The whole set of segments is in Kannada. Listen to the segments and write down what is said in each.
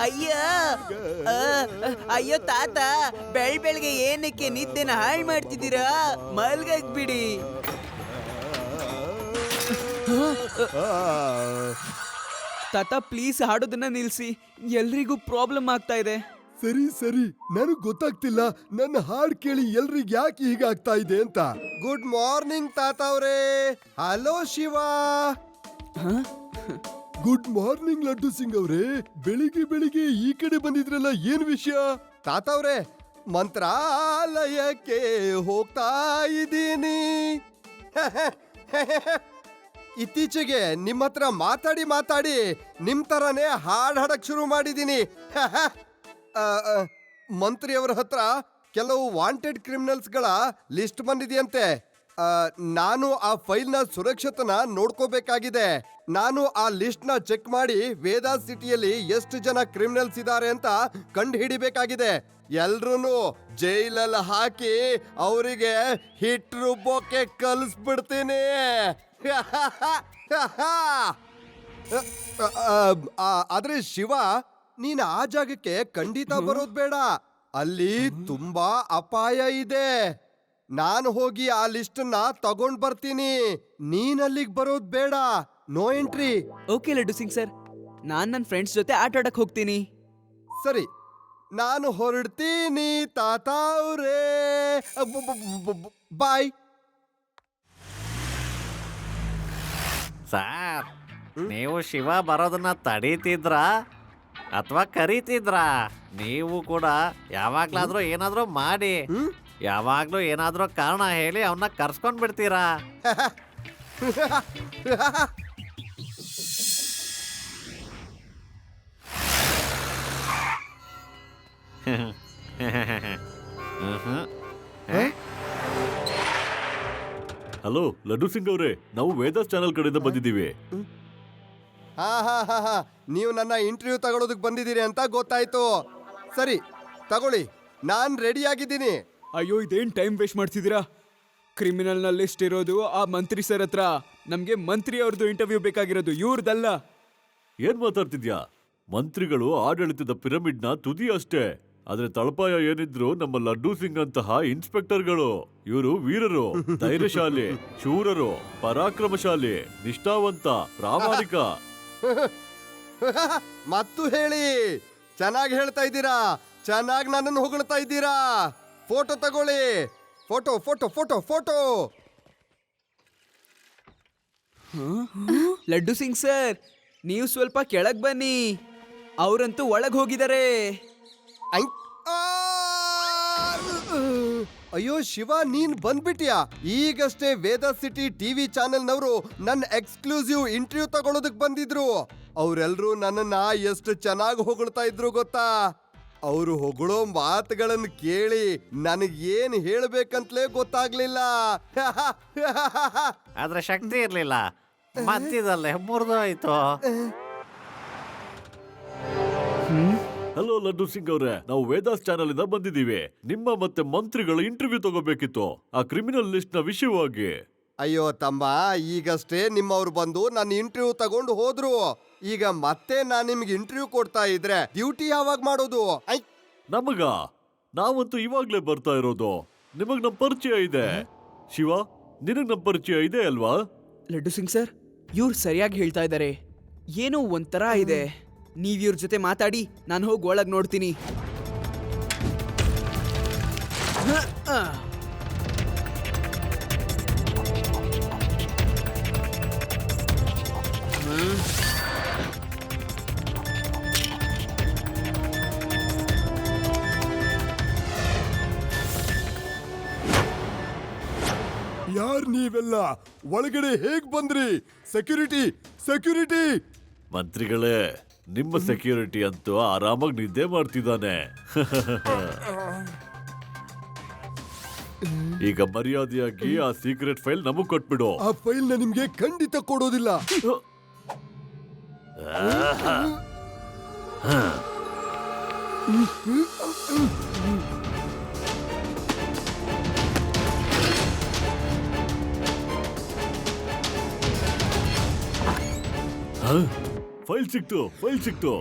ಅಯ್ಯೋ ಅಯ್ಯೋ ತಾತ, ಬೆಳ್ಬೆಳ್ಗೆ ಏನಕ್ಕೆ ನಿದ್ದೆನ ಹಾಳು ಮಾಡ್ತಿದ್ದೀರಾ? ಮಲ್ಗಾಕ್ಬಿಡಿ. ತಾತ ಪ್ಲೀಸ್ ಹಾಡೋದನ್ನ ನಿಲ್ಸಿ, ಎಲ್ರಿಗೂ ಪ್ರಾಬ್ಲಮ್ ಆಗ್ತಾ ಇದೆ. ಸರಿ ನನಗ್ ಗೊತ್ತಾಗ್ತಿಲ್ಲ ನನ್ನ ಹಾಡ್ ಕೇಳಿ ಎಲ್ರಿಗ್ ಯಾಕೆ ಹೀಗಾಗ್ತಾ ಇದೆ ಅಂತ. ಗುಡ್ ಮಾರ್ನಿಂಗ್ ತಾತ ಅವ್ರೇ. Hello Shiva. Good morning laddu Singh ಅವ್ರೆ. ಬೆಳಿಗ್ಗೆ ಈ ಕಡೆ ಬಂದಿದ್ರಲ್ಲ, ಏನ್ ವಿಷಯ? ತಾತ ಅವ್ರೆ, ಮಂತ್ರಾಲಯಕ್ಕೆ ಹೋಗ್ತಾ ಇದ್ದೀನಿ. ಇತ್ತೀಚೆಗೆ ನಿಮ್ಮ ಹತ್ರ ಮಾತಾಡಿ ನಿಮ್ ತರಾನೇ ಹಾಡ್ ಹಾಡಕ್ ಶುರು ಮಾಡಿದೀನಿ. ಮಂತ್ರಿಯವರ ಹತ್ರ ಕೆಲವು ವಾಂಟೆಡ್ ಕ್ರಿಮಿನಲ್ಸ್ಗಳ ಲಿಸ್ಟ್ ಬಂದಿದೆಯಂತೆ. ನಾನು ಆ ಫೈಲ್ನ ಸುರಕ್ಷತೆನ ನೋಡ್ಕೋಬೇಕಾಗಿದೆ. ನಾನು ಆ ಲಿಸ್ಟ್ ನ ಚೆಕ್ ಮಾಡಿ ವೇದಾಸ್ ಸಿಟಿಯಲ್ಲಿ ಎಷ್ಟು ಜನ ಕ್ರಿಮಿನಲ್ಸ್ ಇದ್ದಾರೆ ಅಂತ ಕಂಡು ಹಿಡಿಬೇಕಾಗಿದೆ. ಎಲ್ರೂನು ಜೈಲಲ್ಲಿ ಹಾಕಿ ಅವರಿಗೆ ಹಿಟ್ ರುಬ್ಬೋಕೆ ಕಲಿಸ್ಬಿಡ್ತೀನಿ. ಆದ್ರೆ ಶಿವ, ನೀನ್ ಆ ಜಾಗಕ್ಕೆ ಖಂಡಿತ ಬರೋದ್ ಬೇಡ. ಅಲ್ಲಿ ತುಂಬಾ ಅಪಾಯ ಇದೆ. ನಾನು ಹೋಗಿ ಆ ಲಿಸ್ಟ್ ನ ತಗೊಂಡ್ ಬರ್ತೀನಿ. ನೀನ್ ಅಲ್ಲಿಗೆ ಬರೋದ್ ಬೇಡ. No entry. Okay Laddu Singh sir, ನಾನ್ ನನ್ನ ಫ್ರೆಂಡ್ಸ್ ಜೊತೆ ಆಟ ಆಡಕ್ ಹೋಗ್ತೀನಿ. ಸರಿ, ನಾನು ಹೊರಡ್ತೀನಿ ತಾತ ಅವ್ರೇ. ಬಾಯ್. ಸಾರ್, ನೀವು ಶಿವ ಬರೋದನ್ನ ತಡೀತಿದ್ರ ಅಥವಾ ಕರೀತಿದ್ರ? ನೀವು ಕೂಡ ಯಾವಾಗ್ಲಾದ್ರೂ ಏನಾದ್ರೂ ಮಾಡಿ, ಯಾವಾಗ್ಲೂ ಏನಾದ್ರೂ ಕಾರಣ ಹೇಳಿ ಅವನ್ನ ಕರ್ಸ್ಕೊಂಡ್ ಬಿಡ್ತೀರಾ? ಹಲೋ ಲಡ್ಡು ಸಿಂಗ್ ಅವರೇ, ನಾವು ವೇದಾಸ್ ಚಾನೆಲ್ ಕಡೆಯಿಂದ ಬಂದಿದ್ದೀವಿ. ಹಾ, ನೀವು ನನ್ನ ಇಂಟರ್ವ್ಯೂ ತಗೊಳ್ಳೋದಕ್ಕೆ ಬಂದಿದ್ದೀರಿ ಅಂತ ಗೊತ್ತಾಯ್ತು. ಸರಿ ತಗೊಳ್ಳಿ, ನಾನ್ ರೆಡಿ ಆಗಿದ್ದೀನಿ. ಅಯ್ಯೋ, ಇದೇನ್ ಟೈಮ್ ವೇಸ್ಟ್ ಮಾಡ್ತಿದ್ದೀರಾ? ಕ್ರಿಮಿನಲ್ ನ ಲಿಸ್ಟ್ ಇರೋದು ಆ ಮಂತ್ರಿ ಸರ್ ಹತ್ರ. ನಮ್ಗೆ ಮಂತ್ರಿ ಅವ್ರದ್ದು ಇಂಟರ್ವ್ಯೂ ಬೇಕಾಗಿರೋದು, ಇವ್ರದಲ್ಲ. ಏನ್ ಮಾತಾಡ್ತಿದ್ಯಾ? ಮಂತ್ರಿಗಳು ಆಡಳಿತದ ಪಿರಮಿಡ್ ನ ತುದಿ ಅಷ್ಟೇ. ಆದ್ರೆ ತಳಪಾಯ ಏನಿದ್ರು ನಮ್ಮ ಲಡ್ಡು ಸಿಂಗ್ ಅಂತಹ ಇನ್ಸ್ಪೆಕ್ಟರ್ಗಳು. ಇವರು ವೀರರು, ಧೈರ್ಯಶಾಲಿ, ಶೂರರು, ಪರಾಕ್ರಮಶಾಲಿ, ನಿಷ್ಠಾವಂತ, ಪ್ರಾಮಾಣಿಕ. ಮತ್ತು ಹೇಳಿ, ಚೆನ್ನಾಗಿ ಹೇಳ್ತಾ ಇದ್ದೀರಾ, ಚೆನ್ನಾಗಿ ನನ್ನನ್ನು ಹೊಗಳ್ತಾ ಇದ್ದೀರಾ. ಫೋಟೋ ತಗೊಳ್ಳಿ. Photo photo photo photo. Laddu Singh sir, ನೀವು ಸ್ವಲ್ಪ ಕೆಳಗ್ ಬನ್ನಿ. ಅವರಂತೂ ಒಳಗ್ ಹೋಗಿದ್ದಾರೆ. ಅಯ್ಯೋ ಶಿವ, ನೀನ್ ಬಂದ್ಬಿಟ್ಯಾ? ಈಗಷ್ಟೇ ವೇದ ಸಿಟಿ ಟಿವಿ ಚಾನೆಲ್ನವರು ನನ್ನ ಎಕ್ಸ್ಕ್ಲೂಸಿವ್ ಇಂಟರ್ವ್ಯೂ ತಗೊಳ್ಳೋದಕ್ ಬಂದಿದ್ರು. ಅವರೆಲ್ಲರೂ ನನ್ನನ್ನ ಎಷ್ಟು ಚೆನ್ನಾಗಿ ಹೊಗಳ್ತಾ ಇದ್ರು ಗೊತ್ತಾ? ಅವರು ಹೊಗಳೋ ಮಾತುಗಳನ್ನು ಕೇಳಿ ನನಗೇನ್ ಹೇಳ್ಬೇಕಂತಲೇ ಗೊತ್ತಾಗ್ಲಿಲ್ಲ. ಆದ್ರೆ ಶಕ್ತಿ ಇರ್ಲಿಲ್ಲ, ಮಧ್ಯದಲ್ಲೇ ಮುರಿದೋಯ್ತು. ಹಲೋ ಲಡ್ಡು ಸಿಂಗ್ ಅವರೇ, ನಾವು ವೇದಾಸ್ ಚಾನೆಲ್ ಇಂದ ಬಂದಿದ್ದೀವಿ. ನಿಮ್ಮ ಮತ್ತೆ ಮಂತ್ರಿಗಳ ಇಂಟರ್ವ್ಯೂ ತಗೋಬೇಕಿತ್ತು, ಆ ಕ್ರಿಮಿನಲ್ ಲಿಸ್ಟ್ ನ ವಿಷಯವಾಗಿ. ಅಯ್ಯೋ ತಮ್ಮ, ಈಗಷ್ಟೇ ನಿಮ್ಮವ್ರು ಬಂದು ನನ್ನ ಇಂಟರ್ವ್ಯೂ ತಗೊಂಡು ಹೋದ್ರು. ಈಗ ಮತ್ತೆ ನಾನ್ ನಿಮ್ಗೆ ಇಂಟರ್ವ್ಯೂ ಕೊಡ್ತಾ ಇದ್ರೆ ಡ್ಯೂಟಿ ಯಾವಾಗ ಮಾಡೋದು? ನಮಗ? ನಾವಂತೂ ಇವಾಗ್ಲೇ ಬರ್ತಾ ಇರೋದು. ನಿಮಗ್ ನಮ್ ಪರಿಚಯ ಇದೆ. ಶಿವ, ನಿನಗ್ ನಮ್ ಪರಿಚಯ ಇದೆ ಅಲ್ವಾ? ಲಡ್ಡು ಸಿಂಗ್ ಸರ್, ಇವ್ರು ಸರಿಯಾಗಿ ಹೇಳ್ತಾ ಇದ್ದಾರೆ. ಏನೋ ಒಂಥರ ಇದೆ. ನೀವ್ ಇವ್ರ ಜೊತೆ ಮಾತಾಡಿ, ನಾನು ಹೋಗಿ ಒಳಗ್ ನೋಡ್ತೀನಿ. ಯಾರ್ ನೀವೆಲ್ಲ? ಒಳಗಡೆ ಹೇಗ್ ಬಂದ್ರಿ? Security security. ಮಂತ್ರಿಗಳೇ, ನಿಮ್ಮ ಸೆಕ್ಯೂರಿಟಿ ಅಂತೂ ಆರಾಮಾಗಿ ನಿದ್ದೆ ಮಾಡ್ತಿದ್ದಾನೆ. ಈಗ ಮರ್ಯಾದೆಯಾಗಿ ಆ ಸೀಕ್ರೆಟ್ ಫೈಲ್ ನಮಗ್ ಕೊಟ್ಬಿಡು. ಆ ಫೈಲ್ ನ ನಿಮ್ಗೆ ಖಂಡಿತ ಕೊಡೋದಿಲ್ಲ. ಫೈಲ್ ಸಿಕ್ತು.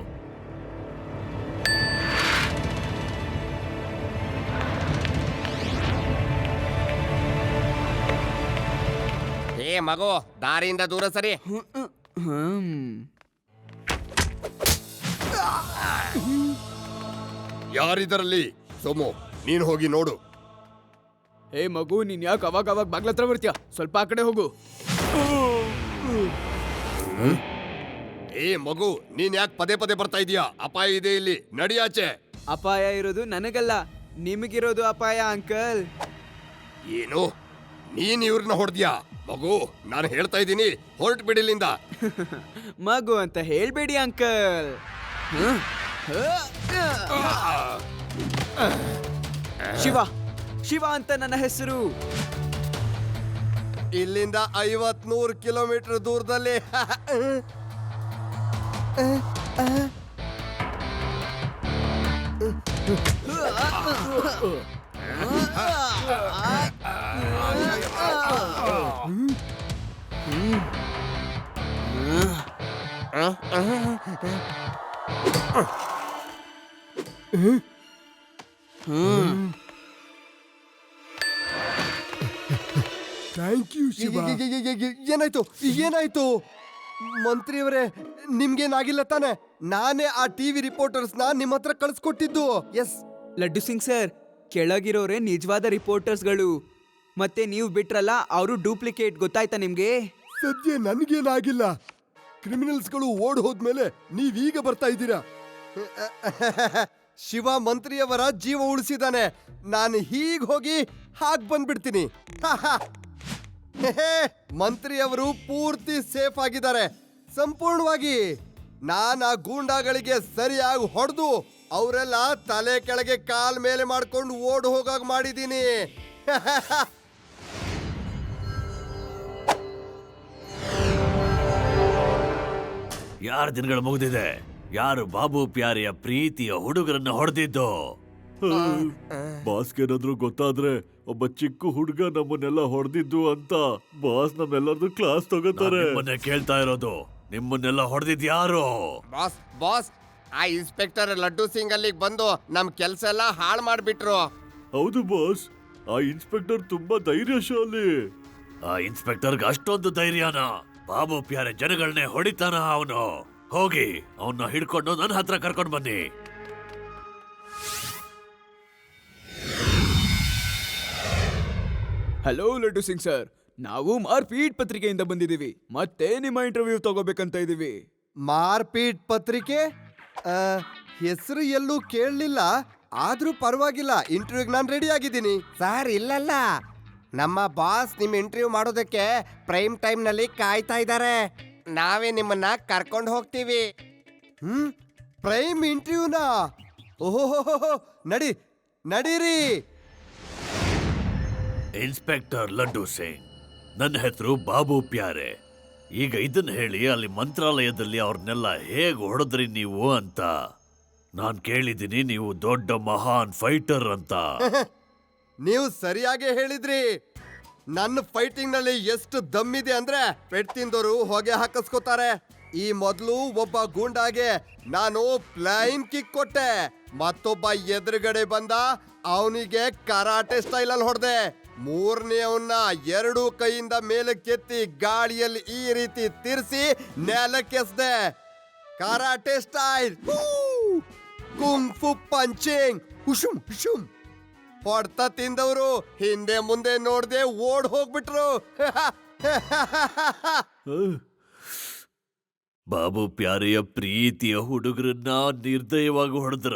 ಏ ಮಗು, ದಾರಿಯಿಂದ ದೂರ ಸರಿ. ಯಾರಿದರಲ್ಲಿ? ಸೋಮು, ನೀನು ಹೋಗಿ ನೋಡು. ಏ ಮಗು, ನೀನ್ ಯಾಕೆ ಅವಾಗ ಬಾಗ್ಲತ್ರ ಬರ್ತೀಯ? ಸ್ವಲ್ಪ ಆ ಕಡೆ ಹೋಗು. ಏ ಮಗು, ನೀನ್ ಯಾಕೆ ಪದೇ ಪದೇ ಬರ್ತಾ ಇದೀಯಾ? ಅಪಾಯ ಇದೆ ಇಲ್ಲಿ, ನಡಿಯಾಚೆ. ಅಪಾಯ ಇರೋದು ನನಗಲ್ಲ, ನಿಮಗಿರೋದು ಅಪಾಯ ಅಂಕಲ್. ಏನು? ನೀನ್ ಇವ್ರನ್ನ ಹೊಡೆದ್ಯಾ? ಮಗು, ನಾನು ಹೇಳ್ತಾ ಇದ್ದೀನಿ, ಹೊರಟು ಬಿಡಿಲಿಂದ. ಮಗು ಅಂತ ಹೇಳ್ಬೇಡಿ ಅಂಕಲ್. ಶಿವ ಅಂತ ನನ್ನ ಹೆಸರು. ಇಲ್ಲಿಂದ 50-100 ಕಿಲೋಮೀಟರ್ ದೂರದಲ್ಲಿ. Thank you Shiva. ಏನಾಯ್ತು ಮಂತ್ರಿಯವರೇ? ನಿಮ್ಗೇನಾಗಿಲ್ಲ ತಾನೆ? ನಾನೇ ಆ ಟಿವಿ ರಿಪೋರ್ಟರ್ಸ್ನ ನಿಮ್ಮ ಹತ್ರ ಕಳಿಸ್ಕೊಟ್ಟಿದ್ದು. ಎಸ್ ಲಡ್ಡು ಸಿಂಗ್ ಸರ್, ಕೆಳಗಿರೋರೆ ನಿಜವಾದ ರಿಪೋರ್ಟರ್ಸ್ಗಳು, ಮತ್ತೆ ನೀವು ಬಿಟ್ರಲ್ಲ ಅವರು ಡೂಪ್ಲಿಕೇಟ್. ಗೊತ್ತಾಯ್ತಾ ನಿಮ್ಗೆ? ಸದ್ಯ ನನ್ಗೇನಾಗಿಲ್ಲ. ಕ್ರಿಮಿನಲ್ಸ್ಗಳು ಓಡ್ ಹೋದ್ಮೇಲೆ ನೀವೀಗ ಬರ್ತಾ ಇದ್ದೀರಾ. ಶಿವ ಮಂತ್ರಿಯವರ ಜೀವ ಉಳಿಸಿದಾನೆ. ನಾನು ಹೀಗ್ ಹೋಗಿ ಹಾಗ್ ಬಂದ್ಬಿಡ್ತೀನಿ. ಮಂತ್ರಿಯವರು ಪೂರ್ತಿ ಸೇಫ್ ಆಗಿದ್ದಾರೆ, ಸಂಪೂರ್ಣವಾಗಿ. ನಾನು ಆ ಗೂಂಡಾಗಳಿಗೆ ಸರಿಯಾಗಿ ಹೊಡೆದು ಅವರೆಲ್ಲ ತಲೆ ಕೆಳಗೆ ಕಾಲ್ ಮೇಲೆ ಮಾಡ್ಕೊಂಡು ಓಡ್ ಹೋಗಾಗ ಮಾಡಿದ್ದೀನಿ. ಯಾರ ದಿನಗಳು ಮುಗಿದಿದೆ? ಯಾರು ಬಾಬು ಪ್ಯಾರಿಯ ಪ್ರೀತಿಯ ಹುಡುಗರನ್ನ ಹೊಡೆದಿದ್ದು? ಬಾಸ್ಗೇನಾದ್ರೂ ಗೊತ್ತಾದ್ರೆ ಒಬ್ಬ ಚಿಕ್ಕ ಹುಡುಗ ನಮ್ಮನ್ನೆಲ್ಲ ಹೊಡೆದಿದ್ದು ಅಂತ ಬಾಸ್ ನಮ್ಮೆಲ್ಲರದು ಕ್ಲಾಸ್ ತಗೋತಾರೆ. ನಿಮ್ಮನ್ನೇ ಕೇಳ್ತಾ ಇರೋದು, ನಿಮ್ಮನ್ನೆಲ್ಲ ಹೊಡೆದಿದ್ ಯಾರು? ಬಾಸ್ ಬಾಸ್, ಆ ಇನ್ಸ್ಪೆಕ್ಟರ್ ಲಡ್ಡು ಸಿಂಗ್ ಅಲ್ಲಿಗೆ ಬಂದು ನಮ್ ಕೆಲ್ಸ ಎಲ್ಲ ಹಾಳು ಮಾಡ್ಬಿಟ್ರು. ಹೌದು ಬಾಸ್, ಆ ಇನ್ಸ್ಪೆಕ್ಟರ್ ತುಂಬಾ ಧೈರ್ಯಶಾಲಿ. ಆ ಇನ್ಸ್ಪೆಕ್ಟರ್ಗೆ ಅಷ್ಟೊಂದು ಧೈರ್ಯನಾ? ಬಾಬು ಪ್ಯಾರೆ ಜನಗಳನ್ನೇ ಹೊಡಿತಾನ ಅವನು. ಹೋಗಿ ಅವನ್ನ ಹಿಡ್ಕೊಂಡು ನನ್ನ ಹತ್ರ ಕರ್ಕೊಂಡು ಬನ್ನಿ. ಹಲೋ ಲಡ್ಡು ಸಿಂಗ್ ಸರ್, ನಾವು ಮಾರ್ಪೀಟ್ ಪತ್ರಿಕೆಯಿಂದ ಬಂದಿದ್ದೀವಿ. ಮತ್ತೆ ನಿಮ್ಮ ಇಂಟರ್ವ್ಯೂ ತಗೋಬೇಕಂತ ಇದೀವಿ. ಮಾರ್ಪೀಟ್ ಪತ್ರಿಕೆ? ಹೆಸರು ಎಲ್ಲೂ ಕೇಳಲಿಲ್ಲ, ಆದ್ರೂ ಪರವಾಗಿಲ್ಲ. ಇಂಟರ್ವ್ಯೂಗೆ ನಾನು ರೆಡಿ ಆಗಿದ್ದೀನಿ. ಸರ್, ಇಲ್ಲಲ್ಲ, ನಮ್ಮ ಬಾಸ್ ನಿಮ್ ಇಂಟರ್ವ್ಯೂ ಮಾಡೋದಕ್ಕೆ ಪ್ರೈಮ್ ಟೈಮ್ ನಲ್ಲಿ ಕಾಯ್ತಾ ಇದ್ದಾರೆ. ನಾವೇ ನಿಮ್ಮನ್ನ ಕರ್ಕೊಂಡು ಹೋಗ್ತೀವಿ. ಪ್ರೈಮ್ ಇಂಟರ್ವ್ಯೂನಾ? ಓಹೋ, ನಡೀರಿ. ಇನ್ಸ್ಪೆಕ್ಟರ್ ಲಡ್ಡು ಸಿಂಗ್, ನನ್ನ ಹೆಸರು ಬಾಬು ಪ್ಯಾರೆ. ಈಗ ಇದನ್ನ ಹೇಳಿ, ಅಲ್ಲಿ ಮಂತ್ರಾಲಯದಲ್ಲಿ ಅವ್ರನ್ನೆಲ್ಲ ಹೇಗ್ ಹೊಡೆದ್ರಿ ನೀವು ಅಂತ. ನಾನ್ ಕೇಳಿದ್ದೀನಿ, ನೀವು ದೊಡ್ಡ ಮಹಾನ್ ಫೈಟರ್ ಅಂತ. ನೀವು ಸರಿಯಾಗಿ ಹೇಳಿದ್ರಿ. ನನ್ನ ಫೈಟಿಂಗ್ ನಲ್ಲಿ ಎಷ್ಟು ದಮ್ಮಿದೆ ಅಂದ್ರೆ ಪೆಟ್ ತಿಂದವರು ಹೊಗೆ ಹಾಕಿಸ್ಕೋತಾರೆ. ಈ ಮೊದಲು ಒಬ್ಬ ಗೂಂಡಾಗೆ ನಾನು ಫ್ಲೈನ್ ಕಿಕ್ ಕೊಟ್ಟೆ, ಮತ್ತೊಬ್ಬ ಎದುರುಗಡೆ ಬಂದ, ಅವನಿಗೆ ಕರಾಟೆ ಸ್ಟೈಲ್ ಅಲ್ಲಿ ಹೊಡೆದೆ. ಮೂರನೆಯವನ್ನ 2 ಕೈಯಿಂದ ಮೇಲಕ್ಕೆತ್ತಿ ಗಾಳಿಯಲ್ಲಿ ಈ ರೀತಿ ತಿರ್ಸಿ ನೆಲಕ್ಕೆಸ್ದೆ. ಕರಾಟೆ ಸ್ಟೈಲ್, ಕುಂಗ್ ಫು ಪಂಚಿಂಗ್, ಹುಶುಮ್ ಹುಶುಮ್. ಹೊಡ್ತ ತಿಂದವರು ಹಿಂದೆ ಮುಂದೆ ನೋಡ್ದೆ ಓಡ್ ಹೋಗ್ಬಿಟ್ರು. ಬಾಬು ಪ್ಯಾರೆಯ ಪ್ರೀತಿಯ ಹುಡುಗರನ್ನ ನಿರ್ದಯವಾಗಿ ಹೊಡೆದ್ರ?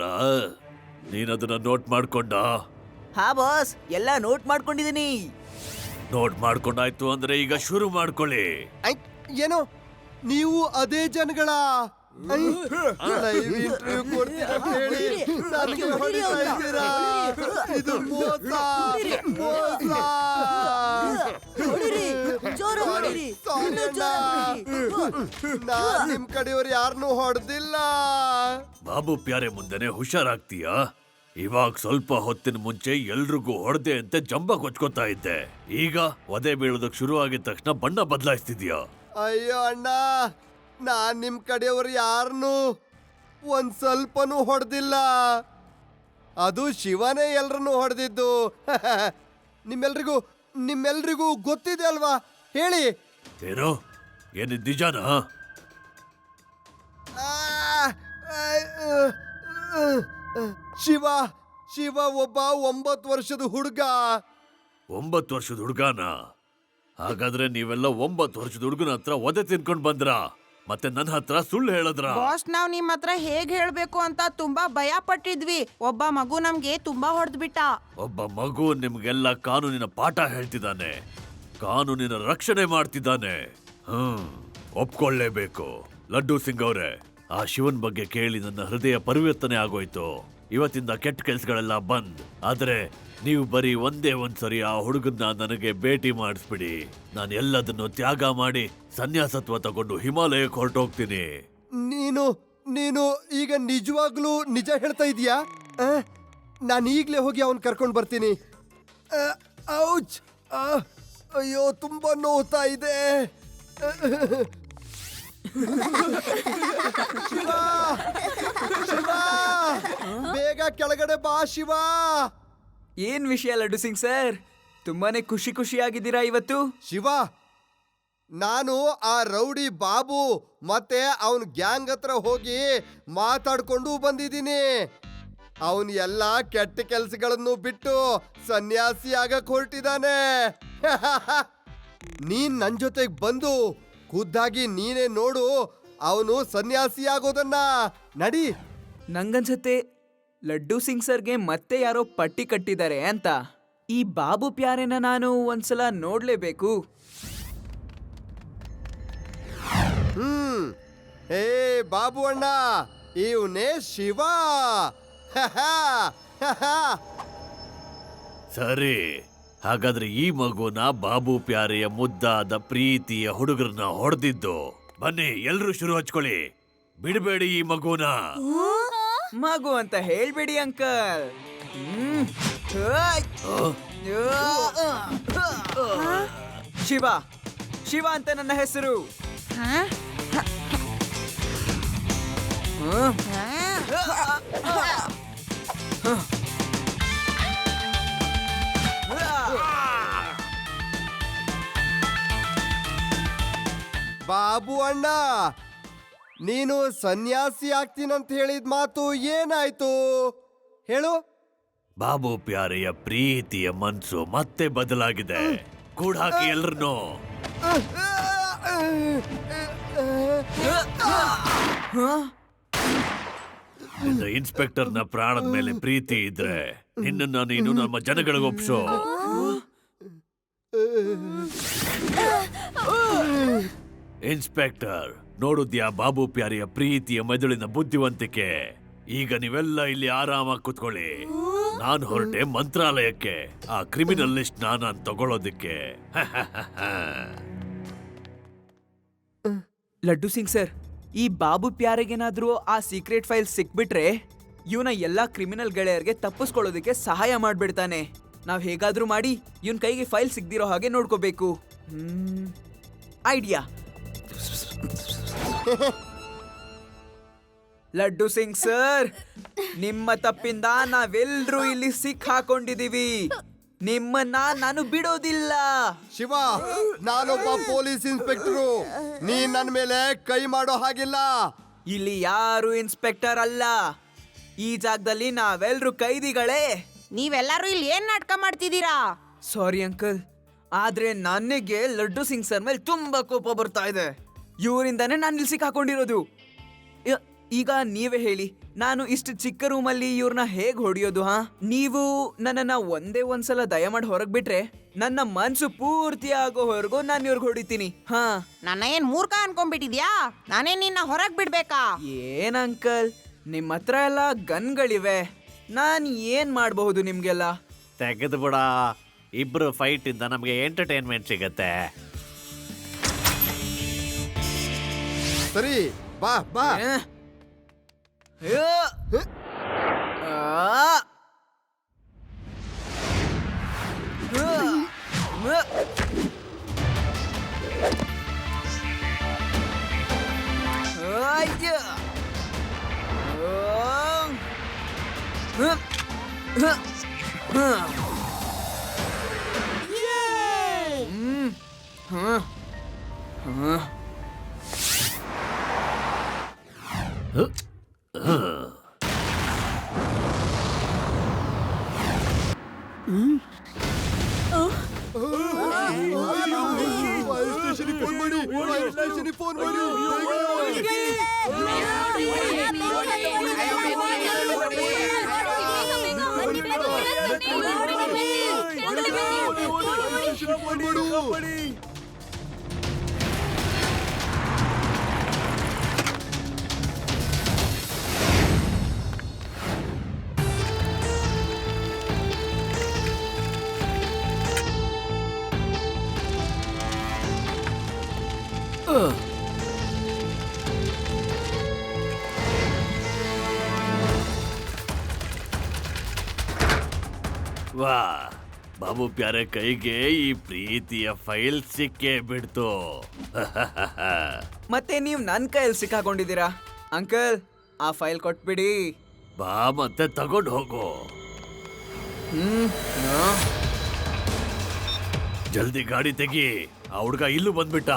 ನೀನದನ್ನ ನೋಟ್ ಮಾಡ್ಕೊಂಡ? ಹಾ ಬಾಸ್, ಎಲ್ಲ ನೋಟ್ ಮಾಡ್ಕೊಂಡಿದ್ದೀನಿ. ನೋಟ್ ಮಾಡ್ಕೊಂಡಾಯ್ತು ಅಂದ್ರೆ ಈಗ ಶುರು ಮಾಡ್ಕೊಳ್ಳಿ. ಏನು ನೀವು ಅದೇ ಜನಗಳ ಇಂಟರ್ವ್ಯೂ ಕೊಡ್ತೀರಾ ಹೇಳಿ ನನಗೆ ಹೊಡಿತಾ ಇದ್ದೀರಾ? ಇದು ಮೋಸ. ಹೊಡಿರಿ, Sorry ಅಣ್ಣ. ನಾನ್ ನಿಮ್ ಕಡೆಯವ್ರು ಯಾರನ್ನೂ ಹೊಡೆದಿಲ್ಲ. ಬಾಬು ಪ್ಯಾರೆ ಮುಂದೆನೆ ಹುಷಾರಾಗ್ತೀಯಾ? ಇವಾಗ ಸ್ವಲ್ಪ ಹೊತ್ತಿನ ಮುಂಚೆ ಎಲ್ರಿಗೂ ಹೊಡೆದೆ ಅಂತ ಜಂಬ ಕೊಚ್ಕೋತಾ ಇದ್ದೆ. ಈಗ ಒದೆ ಬೀಳೋದಕ್ ಶುರು ಆಗಿದ ತಕ್ಷಣ ಬಣ್ಣ ಬದಲಾಯಿಸ್ತಿದ್ಯಾ? ಅಯ್ಯೋ ಅಣ್ಣ, ನಾನ್ ನಿಮ್ ಕಡೆಯವ್ರು ಯಾರನ್ನೂ ಒಂದ್ ಸ್ವಲ್ಪನೂ ಹೊಡೆದಿಲ್ಲ. ಅದು ಶಿವನೇ ಎಲ್ರನ್ನೂ ಹೊಡೆದಿದ್ದು. ನಿಮ್ಮೆಲ್ರಿಗೂ ಗೊತ್ತಿದೆ ಅಲ್ವಾ? ಹೇಳಿ. ಏನೋ ಏನಿದ್ ನಿಜಾನಾ? ಶಿವ ಒಬ್ಬ 9 ವರ್ಷದ ಹುಡುಗ. 9 ವರ್ಷದ ಹುಡುಗಾನ? ಹಾಗಾದ್ರೆ ನೀವೆಲ್ಲ 9 ವರ್ಷದ ಹುಡುಗನ ಹತ್ರ ಒದೆ ತಿನ್ಕೊಂಡ್ ಬಂದ್ರ, ಮತ್ತೆ ನನ್ನ ಹತ್ರ ಸುಳ್ಳು ಹೇಳದ್ರ? ಬಾಸ್, ನಾವ್ ನಿಮ್ ಹತ್ರ ಹೇಗ್ ಹೇಳ್ಬೇಕು ಅಂತ ತುಂಬಾ ಭಯ ಪಟ್ಟಿದ್ವಿ. ಒಬ್ಬ ಮಗು ನಮ್ಗೆ ತುಂಬಾ ಹೊಡೆದ್ಬಿಟ್ಟ. ಒಬ್ಬ ಮಗು ನಿಮ್ಗೆಲ್ಲ ಕಾನೂನಿನ ಪಾಠ ಹೇಳ್ತಿದ್ದಾನೆ, ಕಾನೂನಿನ ರಕ್ಷಣೆ ಮಾಡ್ತಿದ್ದಾನೆ. ಒಪ್ಕೊಳ್ಳೇಬೇಕು. ಲಡ್ಡು ಸಿಂಗ್ ಅವ್ರೆ, ಆ ಶಿವನ್ ಬಗ್ಗೆ ಕೇಳಿ ನನ್ನ ಹೃದಯ ಪರಿವರ್ತನೆ ಆಗೋಯ್ತು. ಇವತ್ತಿಂದ ಕೆಟ್ಟ ಕೆಲ್ಸಗಳೆಲ್ಲ ಬಂದ್. ಆದ್ರೆ ನೀವು ಬರೀ ಒಂದೇ ಒಂದ್ಸರಿ ಆ ಹುಡುಗನ್ನ ನನಗೆ ಭೇಟಿ ಮಾಡಿಸ್ಬಿಡಿ. ನಾನು ಎಲ್ಲದನ್ನು ತ್ಯಾಗ ಮಾಡಿ ಸನ್ಯಾಸತ್ವ ತಗೊಂಡು ಹಿಮಾಲಯಕ್ಕೆ ಹೊರಟೋಗ್ತೀನಿ. ನೀನು ಈಗ ನಿಜವಾಗ್ಲೂ ನಿಜ ಹೇಳ್ತಾ ಇದೀಯಾ? ನಾನು ಈಗ್ಲೇ ಹೋಗಿ ಅವನ್ ಕರ್ಕೊಂಡು ಬರ್ತೀನಿ. ಔಚ್! ಅಯ್ಯೋ, ತುಂಬಾ ನೋವ್ತಾ ಇದೆ. ಶಿವ, ಬೇಗ ಕೆಳಗಡೆ ಬಾ ಶಿವ. ಏನ್ ವಿಷಯ ಲಡ್ಡು ಸಿಂಗ್ ಸರ್, ತುಂಬಾನೇ ಖುಷಿಯಾಗಿದ್ದೀರಾ ಇವತ್ತು? ಶಿವ, ನಾನು ಆ ರೌಡಿ ಬಾಬು ಮತ್ತೆ ಅವನ್ ಗ್ಯಾಂಗ್ ಹತ್ರ ಹೋಗಿ ಮಾತಾಡ್ಕೊಂಡು ಬಂದಿದ್ದೀನಿ. ಅವನ್ ಎಲ್ಲ ಕೆಟ್ಟ ಕೆಲ್ಸಗಳನ್ನು ಬಿಟ್ಟು ಸನ್ಯಾಸಿ ಆಗಕ್ ಹೊರಟಿದ್ದಾನೆ. ನೀನ್ ನನ್ ಜೊತೆಗ್ ಬಂದು ಖುದ್ದಾಗಿ ನೀನೇ ನೋಡು ಅವನು ಸನ್ಯಾಸಿ ಆಗೋದನ್ನ. ನಡಿ. ನಂಗನ್ಸತ್ತೆ ಲಡ್ಡು ಸಿಂಗ್ ಸರ್ಗೆ ಮತ್ತೆ ಯಾರೋ ಪಟ್ಟಿ ಕಟ್ಟಿದ್ದಾರೆ ಅಂತ. ಈ ಬಾಬು ಪ್ಯಾರೆನ ನಾನು ಒಂದ್ಸಲ ನೋಡ್ಲೇಬೇಕು. ಏ ಬಾಬು ಅಣ್ಣ, ಇವನೇ ಶಿವ. ಸರಿ, ಹಾಗಾದ್ರೆ ಈ ಮಗುನ ಬಾಬು ಪ್ಯಾರೆಯ ಮುದ್ದಾದ ಪ್ರೀತಿಯ ಹುಡುಗರನ್ನ ಹೊಡೆದಿದ್ದು. ಬನ್ನಿ ಎಲ್ರೂ ಶುರು ಹಚ್ಕೊಳ್ಳಿ. ಬಿಡಬೇಡಿ ಈ ಮಗುನ. ಮಗು ಅಂತ ಹೇಳ್ಬೇಡಿ ಅಂಕಲ್. ಶಿವ ಅಂತ ನನ್ನ ಹೆಸರು. ಬಾಬು ಅಣ್ಣ, ನೀನು ಸನ್ಯಾಸಿ ಆಗ್ತೀನಂತ ಹೇಳಿದ ಮಾತು ಏನಾಯ್ತು ಹೇಳು? ಬಾಬು ಪ್ಯಾರೆಯ ಪ್ರೀತಿಯ ಮನ್ಸು ಮತ್ತೆ ಬದಲಾಗಿದೆ. ಕೂಡ ಹಾಕಿ ಎಲ್ರನ್ನೂ. ಇನ್ಸ್ಪೆಕ್ಟರ್ನ ಪ್ರಾಣದ ಮೇಲೆ ಪ್ರೀತಿ ಇದ್ರೆ ನಿನ್ನನ್ನ ನೀನು ನಮ್ಮ ಜನಗಳಿಗೆ ಒಪ್ಸೋ. ಇನ್ಸ್ಪೆಕ್ಟರ್, ನೋಡುದ್ಯಾ ಬಾಬು ಪ್ಯಾರಿಯ ಪ್ರೀತಿಯ ಮೆದುಳಿನ ಬುದ್ಧಿವಂತಿಕೆ? ಈಗ ನೀವೆಲ್ಲ ಇಲ್ಲಿ ಆರಾಮಾಗಿ ಕುತ್ಕೊಳ್ಳಿ. ನಾನು ಹೊರಟೆ ಮಂತ್ರಾಲಯಕ್ಕೆ ಆ ಕ್ರಿಮಿನಲ್ ಲಿಸ್ಟ್ ನಾನು ತಗೊಳ್ಳೋದಿಕ್ಕೆ. ಲಡ್ಡು ಸಿಂಗ್ ಸರ್, ಈ ಬಾಬು ಪ್ಯಾರೆಗೇನಾದ್ರೂ ಆ ಸೀಕ್ರೆಟ್ ಫೈಲ್ ಸಿಕ್ಬಿಟ್ರೆ ಇವನ ಎಲ್ಲಾ ಕ್ರಿಮಿನಲ್ ಗೆಳೆಯರಿಗೆ ತಪ್ಪಿಸ್ಕೊಳ್ಳೋದಕ್ಕೆ ಸಹಾಯ ಮಾಡ್ಬಿಡ್ತಾನೆ. ನಾವ್ ಹೇಗಾದ್ರೂ ಮಾಡಿ ಇವನ್ ಕೈಗೆ ಫೈಲ್ ಸಿಗ್ದಿರೋ ಹಾಗೆ ನೋಡ್ಕೋಬೇಕು. ಐಡಿಯಾ. ಲಡ್ಡು ಸಿಂಗ್ ಸರ್, ನಿಮ್ಮ ತಪ್ಪಿಂದ ನಾವೆಲ್ರೂ ಇಲ್ಲಿ ಸಿಕ್ಕಾಕೊಂಡಿದೀವಿ. ನಿಮ್ಮನ್ನ ನಾನು ಬಿಡೋದಿಲ್ಲ. ಶಿವ, ನಾನೊಬ್ಬ ಪೊಲೀಸ್ ಇನ್ಸ್ಪೆಕ್ಟರು. ನೀ ನನ್ನ ಮೇಲೆ ಕೈ ಮಾಡೋ ಹಾಗಿಲ್ಲ. ಇಲ್ಲಿ ಯಾರು ಇನ್ಸ್ಪೆಕ್ಟರ್ ಅಲ್ಲ. ಈ ಜಾಗದಲ್ಲಿ ನಾವೆಲ್ರೂ ಕೈದಿಗಳೇ. ನೀವೆಲ್ಲರೂ ಇಲ್ಲಿ ಏನ್ ನಾಟಕ ಮಾಡ್ತಿದ್ದೀರಾ? ಸಾರಿ ಅಂಕಲ್, ಆದ್ರೆ ನನಗೆ ಲಡ್ಡು ಸಿಂಗ್ ಸರ್ ಮೇಲೆ ತುಂಬಾ ಕೋಪ ಬರ್ತಾ ಇದೆ. ಇವರಿಂದಾನೇ ನಾನು ಇಲ್ಲಿ ಸಿಕ್ಕಾಕೊಂಡಿರೋದು. ಈಗ ನೀವೇ ಹೇಳಿ, ನಾನು ಇಷ್ಟು ಚಿಕ್ಕ ರೂಮಲ್ಲಿ ಇವ್ರನ್ನ ಹೇಗ್ ಹೊಡಿಯೋದು? ನೀವು ನನ್ನನ್ನ ಒಂದ್ಸಲ ದಯಮಾಡಿ ಹೊರಗ್ ಬಿಟ್ರೆ ನನ್ನ ಮನ್ಸು ಪೂರ್ತಿ ಆಗೋವರೆಗೂ ನಾನು ಇವ್ರಿಗೆ ಹೊಡಿತೀನಿ. ನನ್ನ ಏನ್ ಮೂರ್ಖ ಅನ್ಕೊಂಡ್ಬಿಟ್ಟಿದ್ಯಾ? ನಾನೇ ನಿನ್ನ ಹೊರಗ್ ಬಿಡ್ಬೇಕಾ? ಏನ್ ಅಂಕಲ್, ನಿಮ್ ಹತ್ರ ಎಲ್ಲ ಗನ್ಗಳಿವೆ, ನಾನ್ ಏನ್ ಮಾಡಬಹುದು ನಿಮ್ಗೆಲ್ಲ? ತೆಗೆದು ಬಿಡ. ಇಬ್ರು ಫೈಟ್ ಇಂದ ನಮ್ಗೆ ಎಂಟರ್ಟೈನ್ಮೆಂಟ್ ಸಿಗತ್ತೆ. ಸರಿ ಬಾ ಬಾ ಫೋನ್ ಮಾಡಿ ವಾ ಬಾಬು ಪ್ಯಾರೆ ಕೈಗೆ ಈ ಪ್ರೀತಿಯ ಫೈಲ್ ಸಿಕ್ಕೇ ಬಿಡ್ತು. ಮತ್ತೆ ನೀವು ನನ್ನ ಕೈಯಲ್ಲಿ ಸಿಕ್ಕಾಕೊಂಡಿದ್ದೀರಾ. ಅಂಕಲ್, ಆ ಫೈಲ್ ಕೊಟ್ಬಿಡಿ. ಬಾ ಮತ್ತೆ ತಗೊಂಡು ಹೋಗು. ಜಲ್ದಿ ಗಾಡಿ ತೆಗಿ, ಆ ಹುಡ್ಗ ಇಲ್ಲೂ ಬಂದ್ಬಿಟ್ಟ.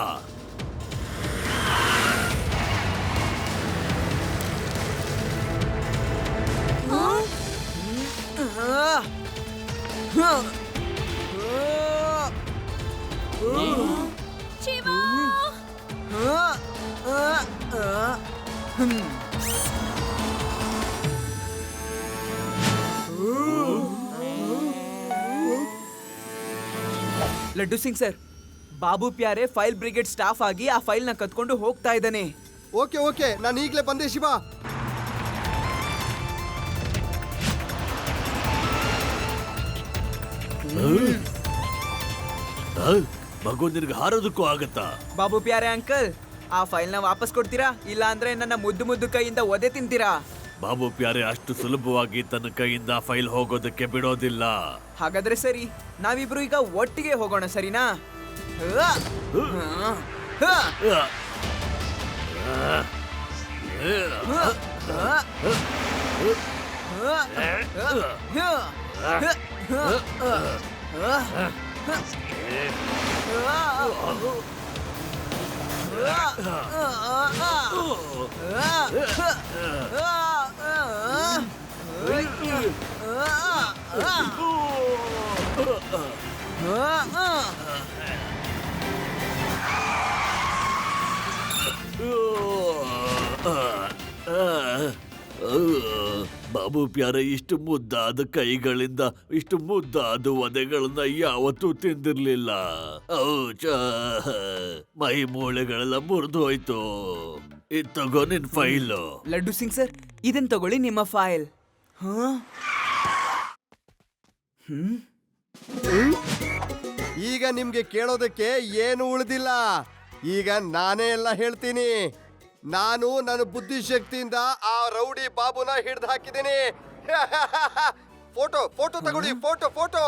Laddu Singh sir, Babu Pyare fire brigade staff ಆಗಿ ಆ ಫೈಲ್ನ ಕತ್ಕೊಂಡು ಹೋಗ್ತಾ ಇದ್ದಾನೆ. ಓಕೆ ಓಕೆ, ನಾನು ಈಗಲೇ ಬಂದೆ ಶಿವ. ಮಗು ನಿನ್ಗೆ ಹಾರೋದಕ್ಕೂ ಆಗತ್ತಾ? ಬಾಬು ಪ್ಯಾರೆ ಅಂಕಲ್, ಆ ಫೈಲ್ನ ವಾಪಸ್ ಕೊಡ್ತೀರಾ? ಇಲ್ಲ ಅಂದ್ರೆ ನನ್ನ ಮುದ್ದು ಮುದ್ದು ಕೈಯಿಂದ ಒದೆ ತಿಂತೀರಾ? ಬಾಬು ಪ್ಯಾರೆ ಅಷ್ಟು ಸುಲಭವಾಗಿ ತನ್ನ ಕೈಯಿಂದ ಫೈಲ್ ಹೋಗೋದಕ್ಕೆ ಬಿಡೋದಿಲ್ಲ. ಹಾಗಾದ್ರೆ ಸರಿ, ನಾವಿಬ್ರು ಈಗ ಒಟ್ಟಿಗೆ ಹೋಗೋಣ, ಸರಿನಾ? ಬಾಬು ಪ್ಯಾರೆ ಇಷ್ಟು ಮುದ್ದಾದ ಕೈಗಳಿಂದ ಇಷ್ಟು ಮುದ್ದಾದ ಒದೆಗಳನ್ನ ಯಾವತ್ತೂ ತಿಂದಿರ್ಲಿಲ್ಲ. ಮೈ ಮೂಳೆಗಳೆಲ್ಲ ಮುರಿದು ಹೋಯ್ತು. ಇದ್ ತಗೋ ನಿನ್ ಫೈಲು. ಲಡ್ಡು ಸಿಂಗ್ ಸರ್, ಇದನ್ ತಗೊಳ್ಳಿ, ನಿಮ್ಮ ಫೈಲ್. ಈಗ ನಿಮ್ಗೆ ಕೇಳೋದಕ್ಕೆ ಏನು ಉಳಿದಿಲ್ಲ. ಈಗ ನಾನೇ ಎಲ್ಲ ಹೇಳ್ತೀನಿ. ನಾನು ನನ್ನ ಬುದ್ಧಿಶಕ್ತಿಯಿಂದ ಆ ರೌಡಿ ಬಾಬುನ ಹಿಡ್ದು ಹಾಕಿದ್ದೀನಿ. ಫೋಟೋ ಫೋಟೋ ತಗೊಳ್ಳಿ, ಫೋಟೋ ಫೋಟೋ.